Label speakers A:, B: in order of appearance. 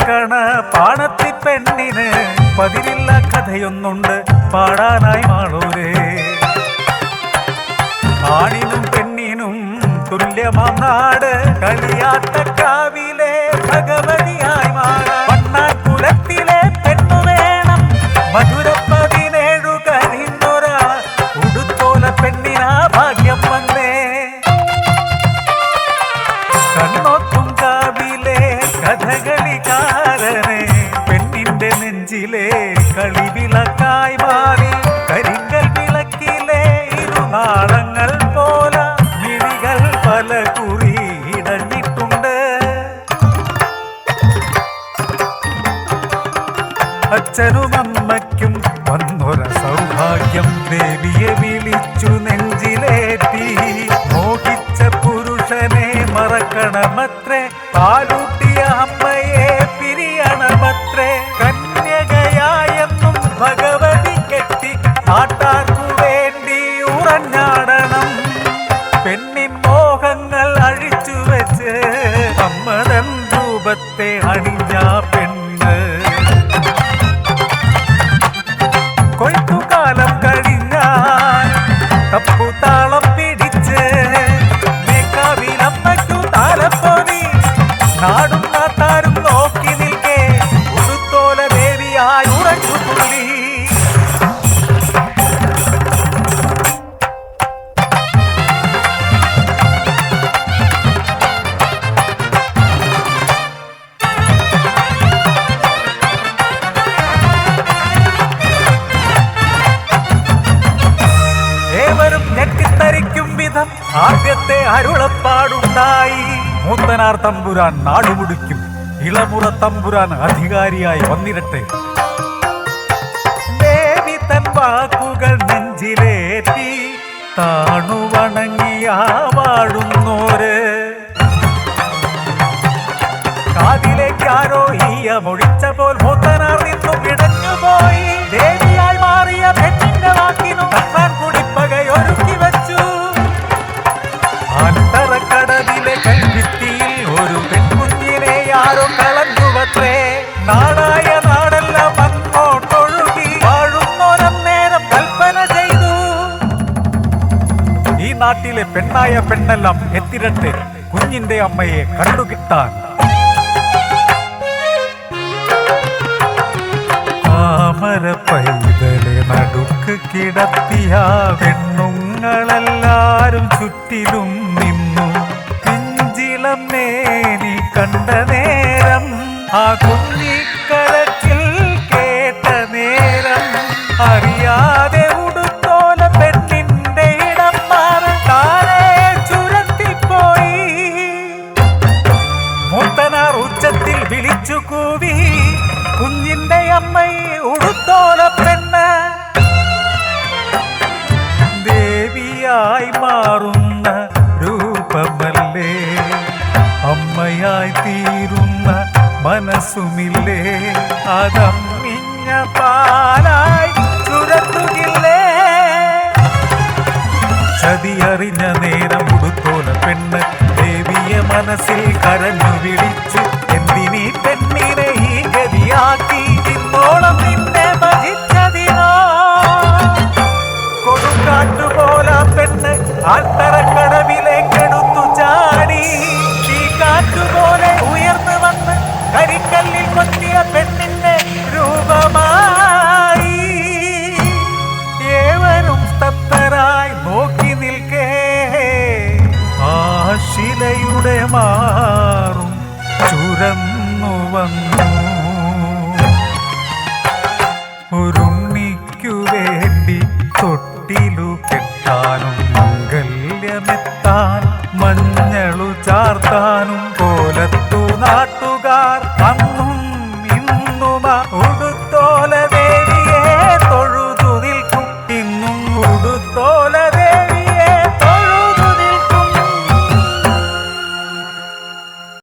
A: മറക്കണ പാണത്തി പെണ്ണിന് പതിരില്ല കഥയൊന്നുണ്ട് പാടാനായി മാളൂരേ. ആണിനും പെണ്ണിനും തുല്യമാം നാട് കളിയാട്ടക്കാവിലെ ഭഗവതിയായി മാറാൻ വണ്ണാകുലത്തിലെ പെണ്ണു വേണം. മധുര 17 കരിന്നൊര ഉടുത്തോല പെണ്ണിനാ ഭാഗ്യം വന്നേ. കണ്ണോത്തും കാവിലെ കഥകളിക്കാരനെ പെണ്ണിന്റെ നെഞ്ചിലെ കളിവിളക്കായി മാറി. കരിങ്കൽ വിളക്കിലെ ഇരുനാളങ്ങൾ പോല മിഴികൾ പല കുറി ഇടഞ്ഞിട്ടുണ്ട്. അച്ഛനും അമ്മയ്ക്കും വന്നൊര സൗഭാഗ്യം ദേവിയെ വിളിച്ചു നെഞ്ചിലേറ്റി. മോഹിച്ച പുരുഷനെ മറക്കണമത്രേ, പാലൂട്ടിയ അമ്മയെ പിരിയണമത്രേ. കന്യകയായെന്നും ഭഗവതി കെട്ടി നാട്ടാർക്കു വേണ്ടി ഉറഞ്ഞാടണം. പെണ്ണിൻ മോഹങ്ങൾ അഴിച്ചു വെച്ച് അമ്മതൻ രൂപത്തെ അണിഞ്ഞ പെണ്ണ്. കൊയ്ത്തുകാലം കഴിഞ്ഞാൽ തപ്പുതാളം പിടിച്ച് മേക്കാവിലമ്മയ്ക്കു താലപ്പൊലി. നാടും നാട്ടാരും നോക്കി നിൽക്കെ ഉടുത്തോല ദേവിയായി ഉറച്ചു തുള്ളി. ഏവരും ഞെട്ടിത്തരിക്കും വിധം ആദ്യത്തെ അരുളപ്പാടുണ്ടായി. മൂത്തനാർ തമ്പുരാൻ നാടുമുടിക്കും, ഇളമുറ തമ്പുരാൻ അധികാരിയായി വന്നിരട്ടെ. ദേവി തൻ വാക്കുകൾ നെഞ്ചിലേറ്റി താണു വണങ്ങിയ വാഴുന്നോര്. കാതിലേക്കാരോ ഈയമൊഴിച്ച പോൽ മൂത്തനാർ നിന്നും ഇടഞ്ഞുപോയി. ദേവിയായി മാറിയ പെണ്ണിന്റെ വാക്കിനു കണ്ണാൻ കുടിപ്പകയൊരുക്കി വച്ചു. അന്തരക്കടവിലെ കൽഭിത്തിയിൽ ഒരു പെൺകുഞ്ഞിനെ ആരോ കളഞ്ഞുവത്രേ. നാടായ നാടെല്ലാം അങ്ങോട്ടൊഴുകി വാഴുന്നോരന്നേരം കൽപ്പന ചെയ്തു. ഈ നാട്ടിലെ പെണ്ണായ പെണ്ണെല്ലാം എത്തിരട്ടെ കുഞ്ഞിന്റെ അമ്മയെ കണ്ടുകിട്ടാൻ. താമര പൈതലെ നടുക്ക് കിടത്തിയ പെണ്ണുങ്ങളെല്ലാരും ചുറ്റിലും നിന്നു. പിഞ്ചിളം നേനി കണ്ട നേരം ആ കുഞ്ഞിക്കരച്ചിൽ കേട്ട നേരം അറിയാതെ ഉടുത്തോല പെണ്ണിന്റെ ഇടം മാറി താരെ ചുരത്തിപ്പോയി. മൂത്തനാർ ഉച്ചത്തിൽ വിളിച്ചു കൂവി, കുഞ്ഞിന്റെ അമ്മയെ ഉടുത്തോല പെണ്ണ്. ദേവിയായി മാറുന്ന രൂപമല്ലേ, അമ്മയായി തീരുന്ന മനസ്സുമില്ലേ. അതമ്മിഞ്ഞ പാലായി ചുരത്തുകില്ലേ. ചതിയറിഞ്ഞ നേരം ഉടുത്തോല പെണ്ണ് ദേവിയെ മനസ്സിൽ കരഞ്ഞു വിളിച്ചു. എന്തിനീ പെണ്ണിനെ ഈ ഗതിയാക്കി, ഇന്നോളം നിന്നെ ഭജിച്ചതിനോ. കൊടുങ്കാറ്റുപോല പെണ്ണ് ആൽത്തറക്കടവിലേക്കെടുത്തു ചാടി. ഈ കാറ്റുപോലെ ഉയർന്നു വന്ന് കരിക്കല്ലിൽ കൊത്തിയ പെണ്ണിന്റെ രൂപമായി. ഏവരും സ്തബ്ധരായി നോക്കി നിൽക്കേ. ആ ശിലയുടെ മാറും ചുരന്നു വന്നു. ഒരുണ്ണിക്കു വേണ്ടി തൊട്ടിലു കെട്ടാനും മംഗല്യമെത്താൻ മഞ്ഞളു ചാർത്താനും